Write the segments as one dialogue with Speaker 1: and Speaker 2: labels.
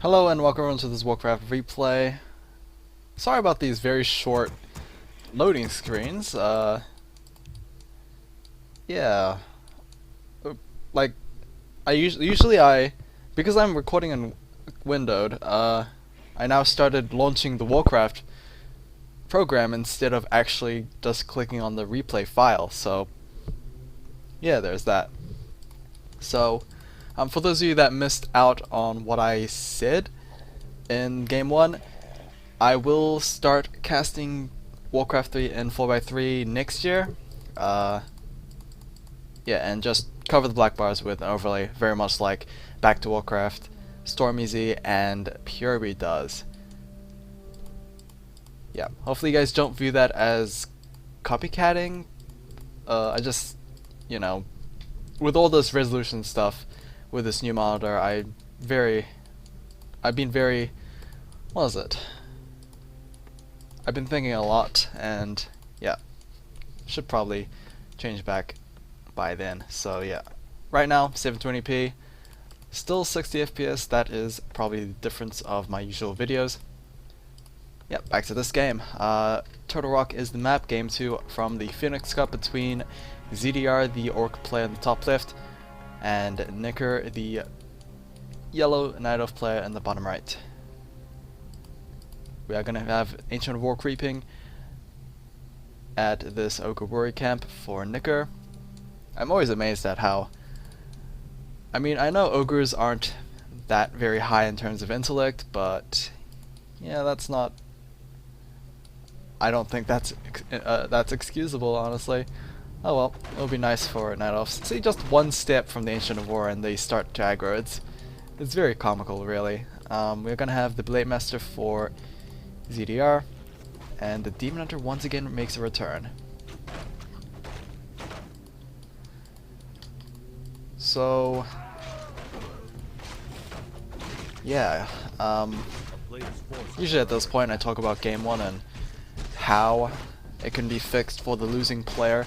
Speaker 1: Hello and welcome to this Warcraft replay. Sorry about these very short loading screens. Yeah, like I usually because I'm recording in windowed. I now started launching the Warcraft program instead of actually just clicking on the replay file. So yeah, there's that. So. For those of you that missed out on what I said in Game 1, I will start casting Warcraft 3 in 4x3 next year. Yeah, and just cover the black bars with an overlay, very much like Back to Warcraft, Storm Easy, and Pureby does. Yeah, hopefully you guys don't view that as copycatting. I just, you know, with all this resolution stuff, with this new monitor, I've been very, what is it? I've been thinking a lot, and yeah, should probably change back by then. So yeah, right now 720p, still 60 FPS. That is probably the difference of my usual videos. Yep, back to this game. Turtle Rock is the map, game 2 from the Phoenix Cup between ZDR, the orc player in the top left, and Nicker, the yellow Night Elf player in the bottom right. We are going to have Ancient War creeping at this Ogre Worry camp for Nicker. I'm always amazed at how... I mean, I know ogres aren't that very high in terms of intellect, but yeah, that's not... I don't think that's excusable, honestly. Oh well, it'll be nice for Night Elves. See, just one step from the Ancient of War and they start to aggro. It's very comical, really. We're gonna have the Blade Master for ZDR, and the Demon Hunter once again makes a return. So, yeah. Usually at this point I talk about Game 1 and how it can be fixed for the losing player.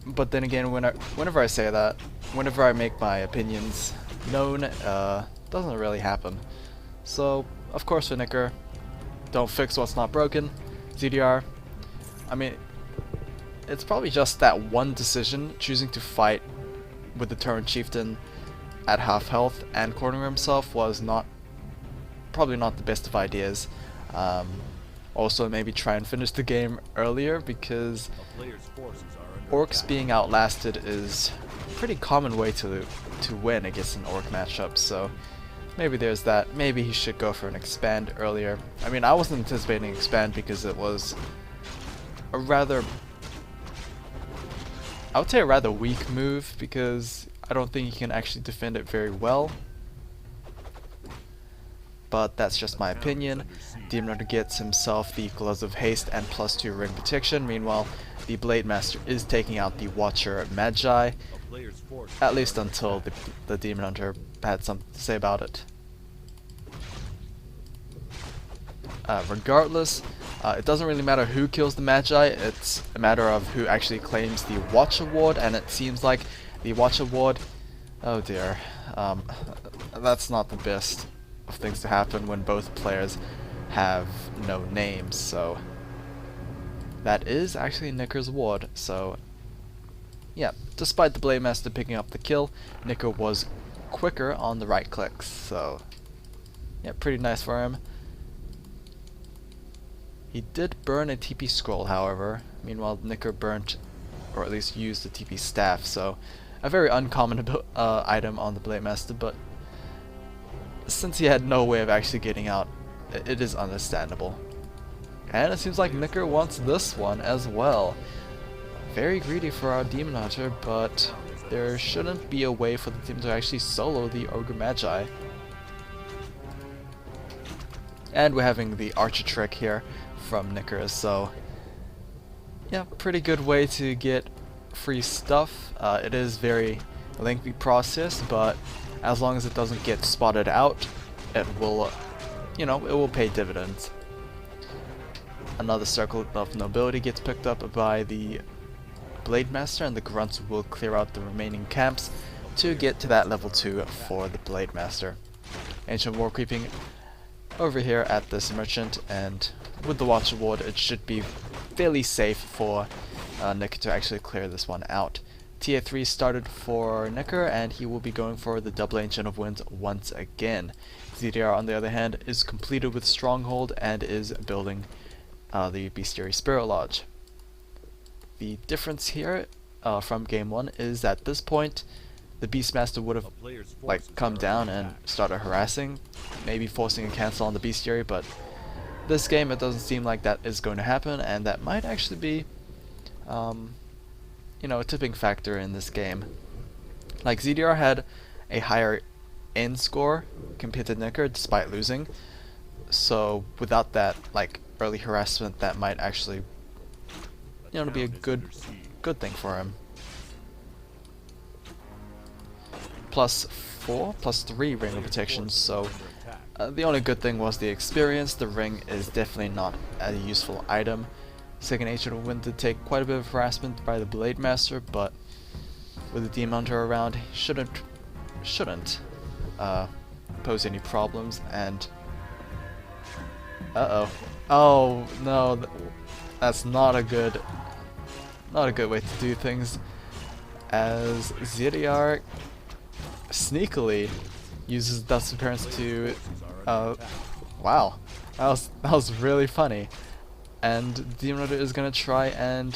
Speaker 1: But then again, whenever I say that, whenever I make my opinions known, doesn't really happen. So, of course for Nicker, don't fix what's not broken. ZDR, I mean, it's probably just that one decision, choosing to fight with the Tauren Chieftain at half health and cornering himself was probably not the best of ideas. Also, maybe try and finish the game earlier, because orcs being outlasted is a pretty common way to win against an orc matchup, so maybe there's that. Maybe he should go for an expand earlier. I mean, I wasn't anticipating expand because it was a rather, I would say a rather weak move, because I don't think he can actually defend it very well. But that's just my opinion. Demon Hunter gets himself the Gloves of Haste and +2 ring protection. Meanwhile, the Blade Master is taking out the Watcher Magi, at least until the Demon Hunter had something to say about it. Regardless, it doesn't really matter who kills the Magi, it's a matter of who actually claims the Watch Award, and it seems like the Watch Award, oh dear, that's not the best of things to happen when both players have no names. So that is actually Nicker's award. So yeah, despite the Blade Master picking up the kill, Nicker was quicker on the right clicks, so yeah, pretty nice for him. He did burn a TP scroll, however. Meanwhile, Nicker burnt, or at least used, the TP staff, so a very uncommon item on the Blade Master, but since he had no way of actually getting out, it is understandable. And it seems like Nicker wants this one as well. Very greedy for our Demon Hunter, but there shouldn't be a way for the team to actually solo the Ogre Magi. And we're having the Archer trick here from Nicker, so yeah, pretty good way to get free stuff. It is very lengthy process, but as long as it doesn't get spotted out, it will, you know, it will pay dividends. Another Circle of Nobility gets picked up by the Blade Master, and the Grunts will clear out the remaining camps to get to that level 2 for the Blade Master. Ancient War creeping over here at this merchant, and with the Watcher Ward it should be fairly safe for Nicker to actually clear this one out. Tier 3 started for Nicker, and he will be going for the double Ancient of Winds once again. ZDR, on the other hand, is completed with Stronghold and is building the Bestiary Spirit Lodge. The difference here from game 1 is at this point the Beastmaster would have come down and started harassing, maybe forcing a cancel on the Bestiary, but this game it doesn't seem like that is going to happen, and that might actually be you know, a tipping factor in this game. Like, ZDR had a higher end score compared to Nicker despite losing, so without that like early harassment, that might actually, you know, be a good thing for him. +4, +3 ring of protection, so the only good thing was the experience. The ring is definitely not a useful item. Second Ancient of Wind did take quite a bit of harassment by the Blade Master, but with the Demon Hunter around, he shouldn't pose any problems. And oh no, that's not a good way to do things, as ZDR sneakily uses Dust Appearance to wow, that was really funny. And Demon Hunter is gonna try and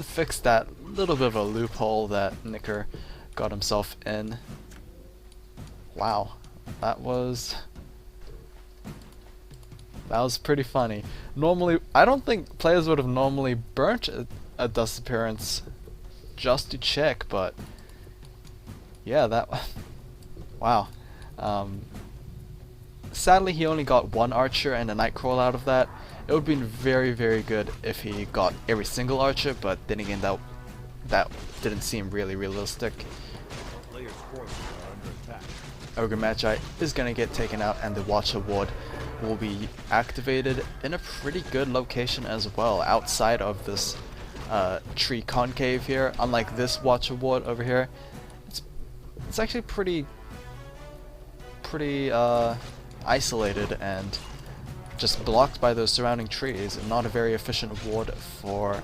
Speaker 1: fix that little bit of a loophole that Nicker got himself in. Wow, that was pretty funny. Normally, I don't think players would have normally burnt a Dust Appearance just to check, but yeah, that wow. Sadly, he only got one archer and a Nightcrawler out of that. It would have been very, very good if he got every single archer, but then again, that didn't seem really realistic. Ogre Magi is going to get taken out, and the Watcher Ward will be activated in a pretty good location as well, outside of this tree concave here. Unlike this Watcher Ward over here, it's actually pretty isolated and just blocked by those surrounding trees, and not a very efficient ward for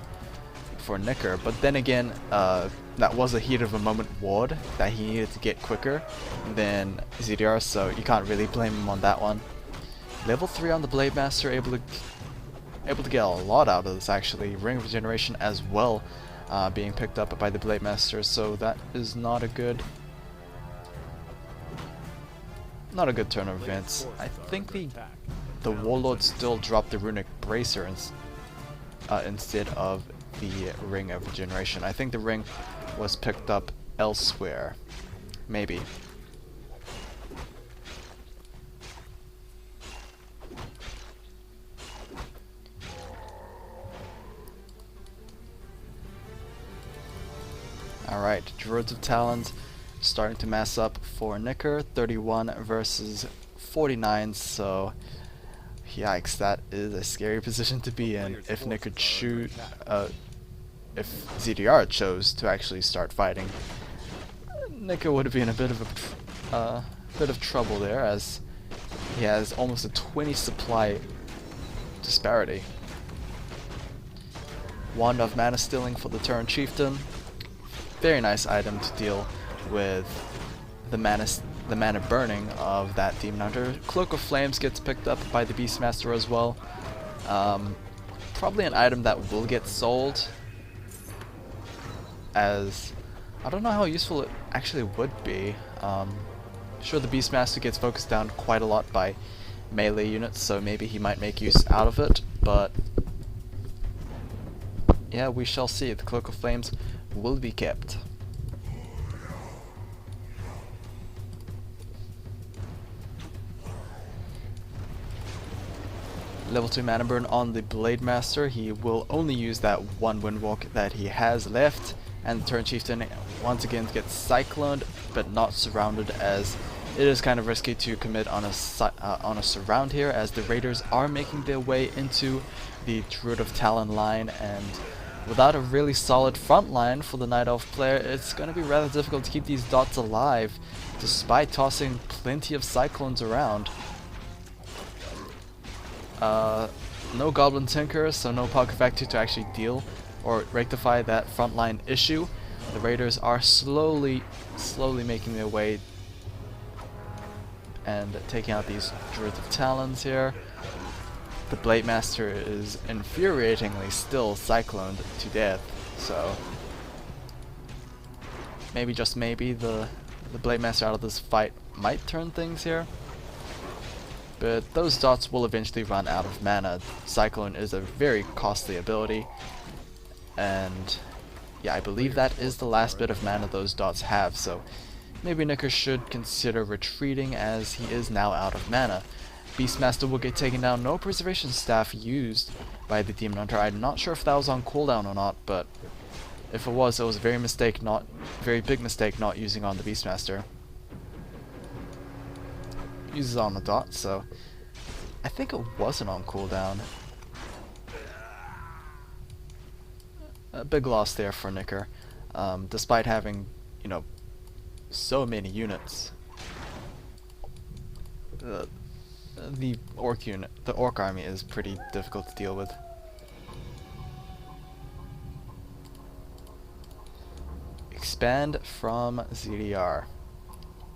Speaker 1: Nicker. But then again, that was a heat of a moment ward that he needed to get quicker than ZDR, so you can't really blame him on that one. Level 3 on the Blade Master, able to get a lot out of this actually. Ring of Regeneration as well, being picked up by the Blade Master, so that is not a good turn of events. I think the Warlord still dropped the Runic Bracer instead of the Ring of Regeneration. I think the ring was picked up elsewhere. Maybe. Alright, Druids of Talons starting to mass up for Nicker. 31 versus 49, so yikes, that is a scary position to be in. If Nick could shoot, if ZDR chose to actually start fighting, Nicker would have been a bit of trouble there, as he has almost a 20 supply disparity. Wand of Mana Stealing for the Terran Chieftain. Very nice item to deal with the mana burning of that Demon Hunter. Cloak of Flames gets picked up by the Beastmaster as well. Probably an item that will get sold, as I don't know how useful it actually would be. Sure, the Beastmaster gets focused down quite a lot by melee units, so maybe he might make use out of it, but yeah, we shall see. The Cloak of Flames will be kept. Level 2 mana burn on the Blade Master. He will only use that one Windwalk that he has left, and the Terran Chieftain once again gets cycloned but not surrounded, as it is kind of risky to commit on a surround here, as the Raiders are making their way into the Druid of Talon line, and without a really solid front line for the Night Elf player, it's going to be rather difficult to keep these dots alive, despite tossing plenty of Cyclones around. No Goblin Tinker, so no Pocket Factory to actually deal or rectify that frontline issue. The Raiders are slowly making their way and taking out these Druids of Talons here. The Blade Master is infuriatingly still cycloned to death, so maybe, just maybe, the Blade Master out of this fight might turn things here. But those dots will eventually run out of mana. Cyclone is a very costly ability, and yeah, I believe that is the last bit of mana those dots have, so maybe Knicker should consider retreating as he is now out of mana. Beastmaster will get taken down, no Preservation Staff used by the Demon Hunter. I'm not sure if that was on cooldown or not, but if it was a very big mistake not using on the Beastmaster. Uses on the dot, so I think it wasn't on cooldown. A big loss there for Knicker, despite having, you know, so many units. The Orc army is pretty difficult to deal with. Expand from ZDR.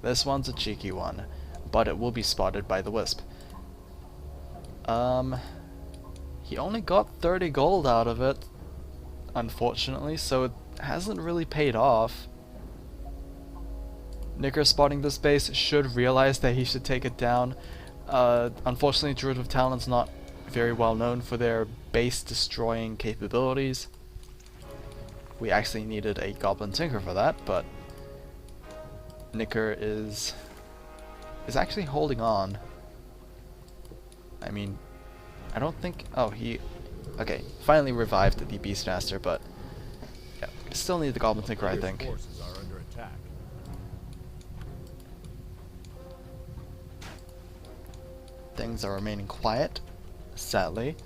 Speaker 1: This one's a cheeky one, but it will be spotted by the Wisp. He only got 30 gold out of it, unfortunately, so it hasn't really paid off. Knicker spotting this base should realize that he should take it down. Unfortunately, Druid of Talon's not very well known for their base destroying capabilities. We actually needed a Goblin Tinker for that, but Knicker is actually holding on. I mean, I don't think... Oh, okay, finally revived the Beastmaster, but yeah, still need the Goblin Tinker, I think. Things are remaining quiet, sadly,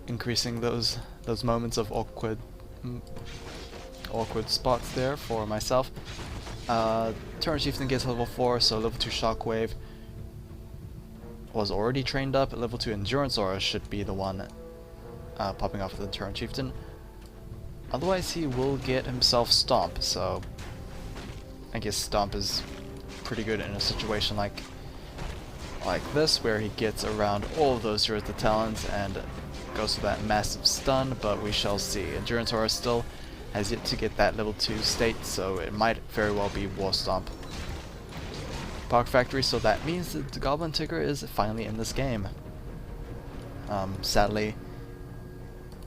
Speaker 1: increasing those moments of awkward spots there for myself. Turn Chieftain gets level 4, so level 2 Shockwave was already trained up. Level 2 Endurance Aura should be the one popping off the Turn Chieftain. Otherwise he will get himself Stomp, so I guess Stomp is pretty good in a situation like this, where he gets around all of those Druids of Talons and goes for that massive stun, but we shall see. Endurance Aura still has yet to get that level 2 state, so it might very well be War Stomp. Pocket Factory, so that means that the Goblin Tinker is finally in this game. Sadly,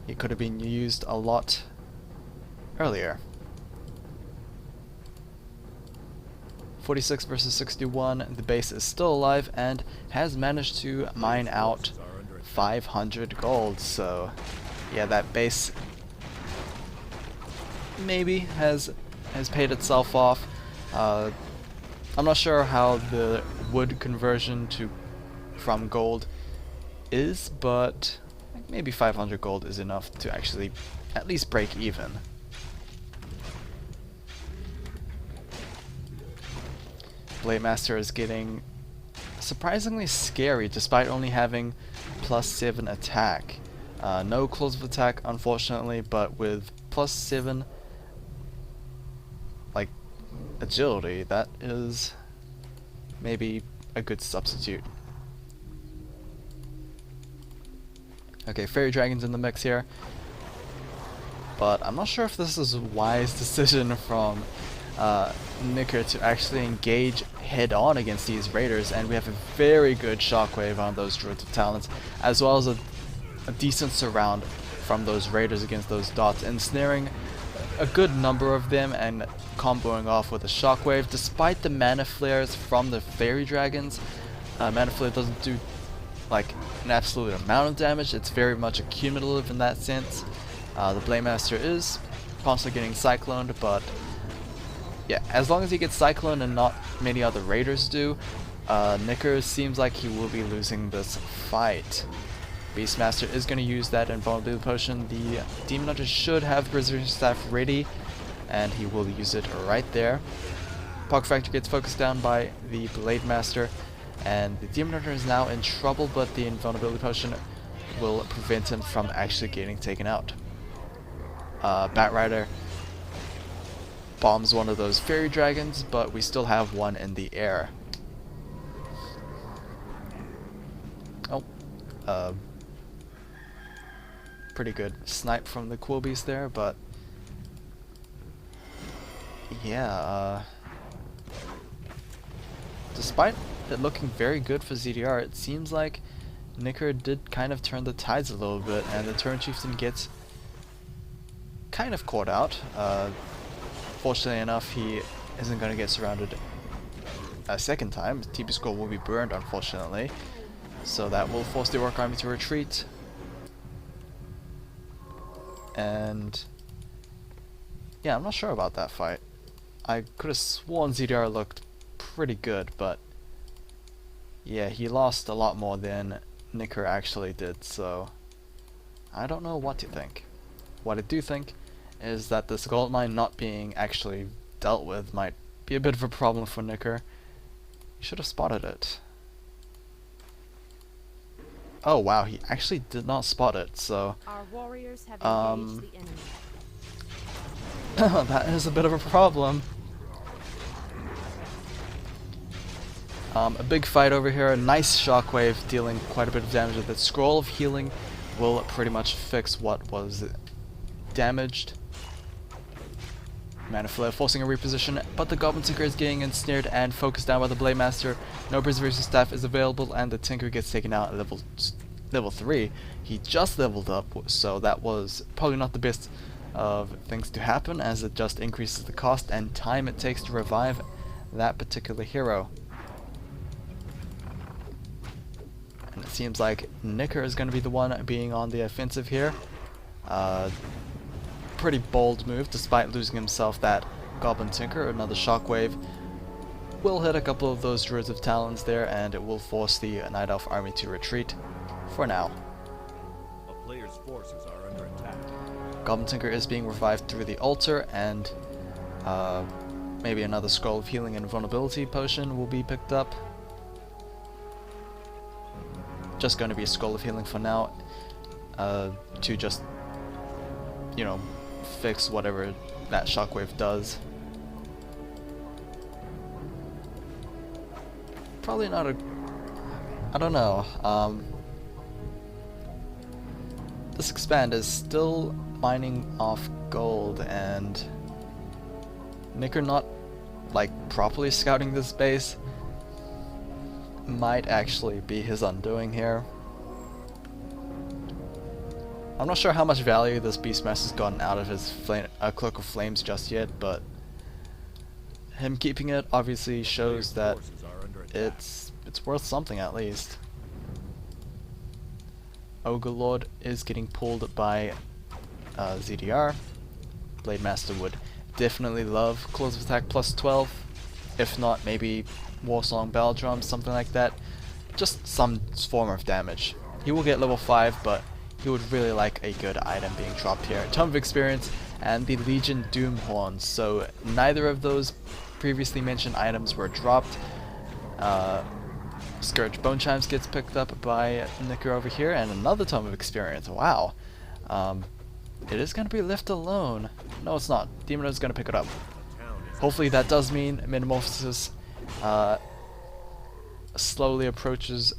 Speaker 1: it could have been used a lot earlier. 46 versus 61, the base is still alive and has managed to mine out 500 gold, so yeah, that base maybe has paid itself off. I'm not sure how the wood conversion from gold is, but maybe 500 gold is enough to actually at least break even. Blade Master is getting surprisingly scary despite only having +7 attack. No claws of attack, unfortunately, but with +7 like agility, that is maybe a good substitute. Okay, Fairy Dragon's in the mix here, but I'm not sure if this is a wise decision from Knicker to actually engage head-on against these Raiders, and we have a very good Shockwave on those Druids of Talons, as well as a decent surround from those Raiders against those dots, ensnaring a good number of them and comboing off with a Shockwave. Despite the mana flares from the Fairy Dragons, mana flare doesn't do like an absolute amount of damage, it's very much accumulative in that sense. The Blade Master is constantly getting cycloned, but yeah, as long as he gets cycloned and not many other Raiders do, Knicker seems like he will be losing this fight. Beastmaster is going to use that invulnerability potion. The Demon Hunter should have Berserker Staff ready, and he will use it right there. Pocket Factor gets focused down by the Blade Master, and the Demon Hunter is now in trouble, but the invulnerability potion will prevent him from actually getting taken out. Batrider bombs one of those fairy dragons, but we still have one in the air. Oh, pretty good snipe from the Quill Beast there, but yeah, despite it looking very good for ZDR, it seems like Nicker did kind of turn the tides a little bit, and the Tauren Chieftain gets kind of caught out. Fortunately enough, he isn't going to get surrounded a second time. His TP score will be burned, unfortunately, so that will force the Orc Army to retreat. And yeah, I'm not sure about that fight. I could have sworn ZDR looked pretty good, but yeah, he lost a lot more than Nicker actually did, so I don't know what to think. What I do think is that this gold mine not being actually dealt with might be a bit of a problem for Nicker. He should have spotted it. Oh wow, he actually did not spot it, so
Speaker 2: our warriors have engaged the enemy.
Speaker 1: that is a bit of a problem. A big fight over here, a nice shockwave dealing quite a bit of damage. That Scroll of Healing will pretty much fix what was damaged. Mana Flare forcing a reposition, but the Goblin Tinker is getting ensnared and focused down by the Blade Master. No Preservation Staff is available, and the Tinker gets taken out at level 3. He just leveled up, so that was probably not the best of things to happen, as it just increases the cost and time it takes to revive that particular hero. And it seems like Nicker is going to be the one being on the offensive here. Pretty bold move, despite losing himself that Goblin Tinker. Another Shockwave will hit a couple of those Druids of Talons there, and it will force the Night Elf army to retreat for now.
Speaker 3: A player's forces are under attack.
Speaker 1: Goblin Tinker is being revived through the altar, and maybe another Scroll of Healing and Vulnerability potion will be picked up. Just going to be a Scroll of Healing for now, to just, you know, fix whatever that Shockwave does. Probably not a... I don't know. This expand is still mining off gold, and Nicker not like properly scouting this base might actually be his undoing here. I'm not sure how much value this Beastmaster's gotten out of his Cloak of Flames just yet, but him keeping it obviously shows that it's worth something at least. Ogre Lord is getting pulled by ZDR. Blade Master would definitely love Claws of Attack plus 12, if not maybe Warsong Bell Drum, something like that. Just some form of damage. He will get level 5, but he would really like a good item being dropped here. Tome of Experience and the Legion Doom Horns. So neither of those previously mentioned items were dropped. Scourge Bone Chimes gets picked up by Nicker over here, and another Tome of Experience. Wow. It is going to be left alone. No, it's not. Demon is going to pick it up. Hopefully that does mean Metamorphosis slowly approaches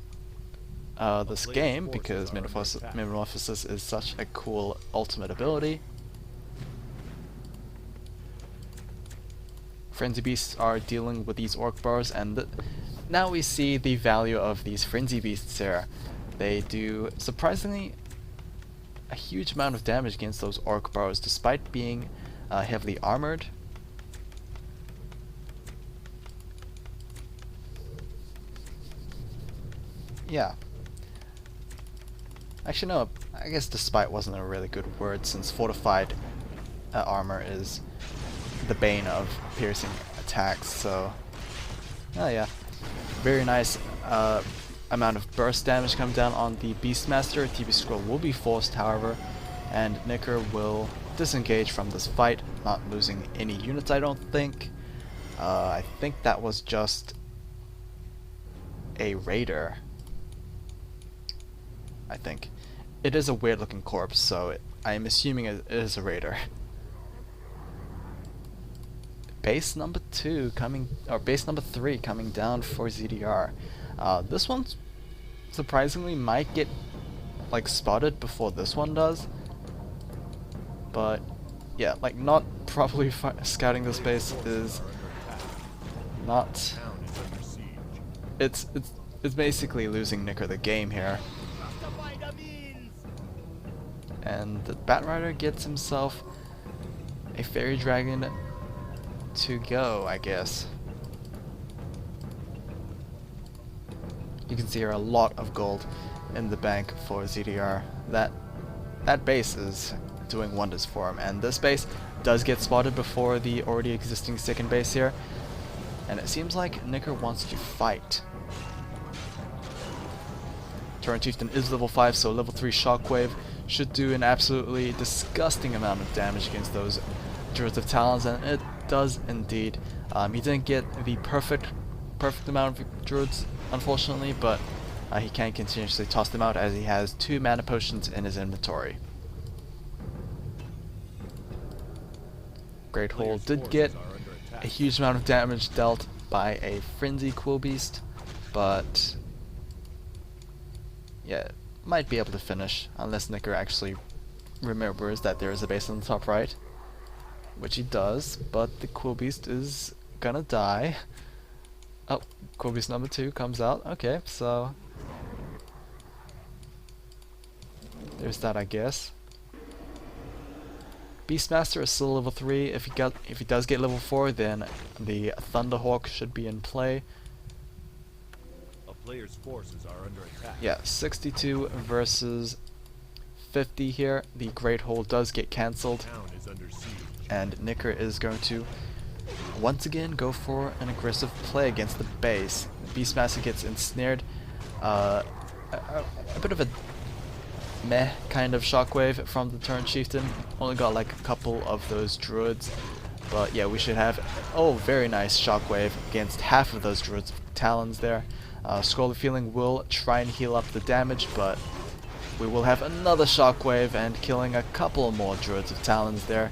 Speaker 1: this game, because Metamorphosis is such a cool ultimate ability. Frenzy Beasts are dealing with these Orc Bars, and now we see the value of these Frenzy Beasts here. They do surprisingly a huge amount of damage against those Orc Bars, despite being heavily armored. Yeah. Actually, no, I guess despite wasn't a really good word, since fortified armor is the bane of piercing attacks, so... Oh yeah. Very nice amount of burst damage come down on the Beastmaster. TP Scroll will be forced, however, and Knicker will disengage from this fight, not losing any units, I don't think. I think that was just a raider. I think. It is a weird looking corpse, so I am assuming it is a raider. Base number 2 coming, or base number 3 coming down for ZDR. This one surprisingly might get like spotted before this one does, but yeah, like not properly scouting this base is not. It's basically losing Knicker the game here. And the Batrider gets himself a Fairy Dragon to go, I guess. You can see here a lot of gold in the bank for ZDR. That base is doing wonders for him, and this base does get spotted before the already existing second base here, and it seems like Knicker wants to fight. Tauren Chieftain is level 5, so level 3 Shockwave should do an absolutely disgusting amount of damage against those Druids of Talons, and it does indeed. He didn't get the perfect amount of Druids, unfortunately, but he can continuously toss them out as he has 2 mana potions in his inventory. Great Hall did get a huge amount of damage dealt by a Frenzy Quillbeast, but yeah, might be able to finish unless Knicker actually remembers that there is a base on the top right, which he does, but the Quillbeast is gonna die. Oh, Quillbeast number 2 comes out. Okay, so there's that, I guess. Beastmaster is still level 3. If he does get level 4, then the Thunderhawk should be in play.
Speaker 3: A player's forces are under attack.
Speaker 1: Yeah, 62 versus 50 here. The Great Hole does get cancelled,
Speaker 3: Town is under siege.
Speaker 1: and Knicker is going to once again go for an aggressive play against the base. The Beastmaster gets ensnared. A bit of a meh kind of Shockwave from the Tauren Chieftain. Only got like a couple of those Druids, but yeah, we should have, oh, very nice Shockwave against half of those Druids of Talons there. Scroll of Feeling will try and heal up the damage, but we will have another Shockwave and killing a couple more Druids of Talons there.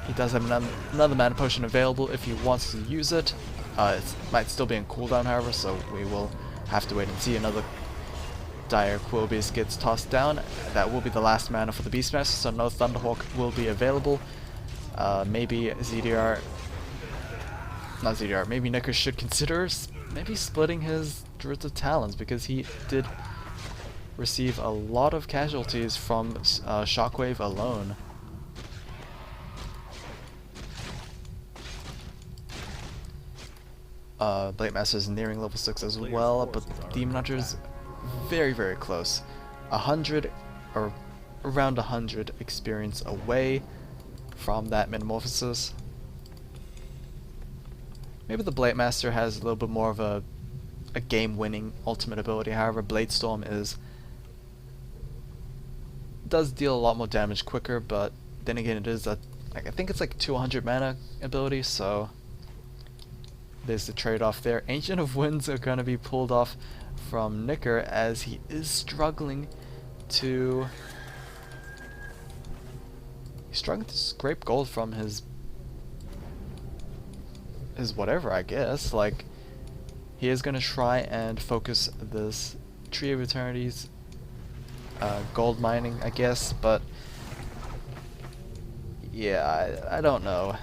Speaker 1: He does have another mana potion available if he wants to use it. It might still be in cooldown, however, so we will have to wait and see. Another Dire Quillbeast gets tossed down. That will be the last mana for the Beastmaster, so no Thunderhawk will be available. Maybe ZDR... Not ZDR, maybe Knicker should consider maybe splitting his Druids of Talons, because he did receive a lot of casualties from Shockwave alone. Blade Master is nearing level 6 as well, but Demon Hunter's very, very close. 100, or around 100 experience away from that Metamorphosis. Maybe the Blade Master has a little bit more of a game-winning ultimate ability. However, Blade Storm does deal a lot more damage quicker, but then again, it is a, I think it's like 200 mana ability, so there's the trade-off there. Ancient of Winds are going to be pulled off from Knicker as he is struggling to scrape gold from his whatever, I guess. Like, he is going to try and focus this Tree of Eternity's gold mining, I guess, but yeah, I don't know.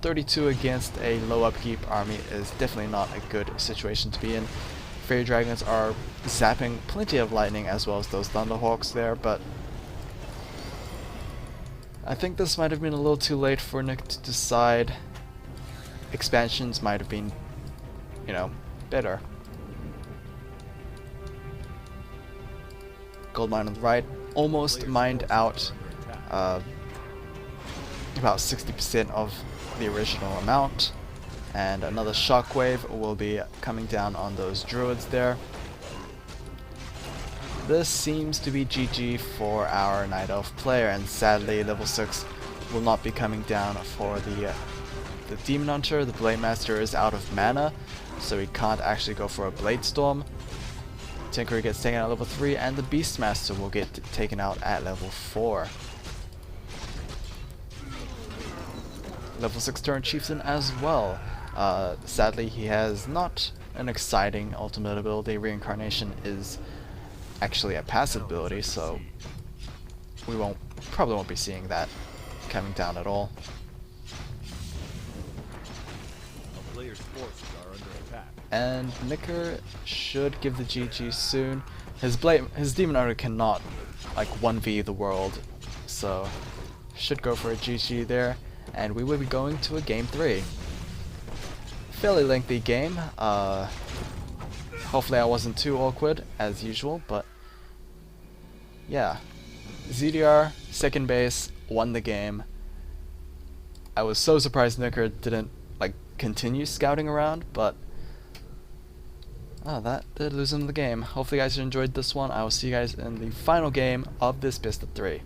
Speaker 1: 32 against a low upkeep army is definitely not a good situation to be in. Fairy Dragons are zapping plenty of lightning as well as those Thunderhawks there, but I think this might have been a little too late for Nick to decide. Expansions might have been, you know, better. Gold mine on the right, almost mined out about 60% of the original amount, and another shockwave will be coming down on those druids there. This seems to be GG for our Night Elf player, and sadly level 6 will not be coming down for the Demon Hunter. The Blade Master is out of mana, so he can't actually go for a Blade Storm. Tinker gets taken out at level 3, and the Beastmaster will get taken out at level 4. Level 6 Turn Chieftain as well. Sadly, he has not an exciting ultimate ability. Reincarnation is actually a passive ability, so we probably won't be seeing that coming down at all.
Speaker 3: A player's forces are under attack.
Speaker 1: And Nicker should give the GG soon. His Demon Hunter cannot like 1v the world, so should go for a GG there, and we will be going to a game 3. Fairly lengthy game. Hopefully I wasn't too awkward as usual, but yeah. ZDR, second base, won the game. I was so surprised Nicker didn't like continue scouting around, but that did lose him the game. Hopefully you guys enjoyed this one. I will see you guys in the final game of this best of 3.